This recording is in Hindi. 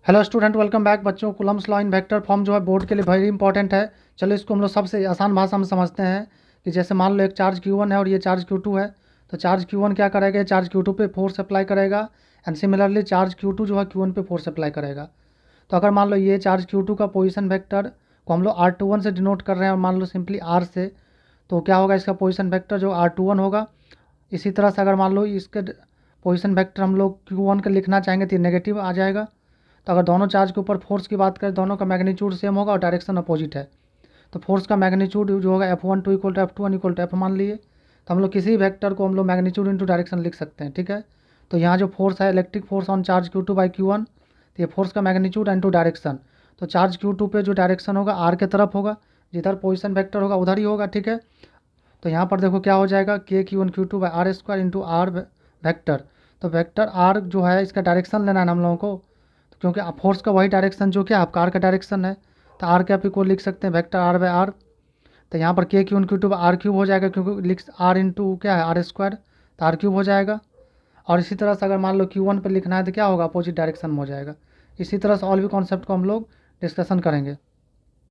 Hello student, welcome back. बच्चों, Coulomb's law in vector form जो है बोर्ड के लिए वेरी इंपॉर्टेंट है। चलो इसको हम लोग सबसे आसान भाषा में समझते हैं कि जैसे मान लो एक चार्ज Q1 है और ये चार्ज Q2 है। तो चार्ज Q1 क्या करेगा, चार्ज Q2 पे फोर्स अप्लाई करेगा एंड सिमिलरली चार्ज Q2 जो है Q1 पे फोर्स अप्लाई करेगा। तो अगर मान लो ये चार्ज Q2 का पोजीशन वेक्टर को हम लोग R21 से डिनोट कर रहे हैं और मान लो सिंपली R से, तो क्या होगा इसका पोजीशन वेक्टर जो R21 होगा। इसी तरह से अगर मान लो इसके पोजीशन वेक्टर हम लोग Q1 का लिखना चाहेंगे तो नेगेटिव आ जाएगा। तो अगर दोनों चार्ज के ऊपर फोर्स की बात करें, दोनों का मैग्नीट्यूड सेम होगा और डायरेक्शन अपोजिट है। तो फोर्स का मैग्नीट्यूड जो होगा F12 equal to F21 equal to F मान लिए। तो हम लोग किसी वेक्टर को हम लोग मैग्नीट्यूड इंटू डायरेक्शन लिख सकते हैं, ठीक है। तो यहाँ जो फोर्स है electric force on charge Q2 by Q1, तो ये फोर्स का मैग्नीट्यूड इंटू डायरेक्शन। तो चार्ज Q2 पे जो डायरेक्शन होगा R के तरफ होगा, जिधर पोजिशन वेक्टर होगा उधर ही होगा, ठीक है। तो यहाँ पर देखो क्या हो जाएगा, KQ1 Q2 by R square into R vector. तो वेक्टर R जो है इसका डायरेक्शन लेना है हम लोगों को, क्योंकि फोर्स का वही डायरेक्शन जो क्या आपका आर का डायरेक्शन है। तो आर कैप को लिख सकते हैं वेक्टर R बाई आर। तो यहाँ पर KQ1 Q2 by R cube हो जाएगा, क्योंकि लिख R इंटू क्या है R स्क्वायर, तो R क्यूब हो जाएगा। और इसी तरह से अगर मान लो Q1 पर लिखना है तो क्या होगा, अपोजिट डायरेक्शन में हो जाएगा। इसी तरह से और भी कॉन्सेप्ट को हम लोग डिस्कशन करेंगे।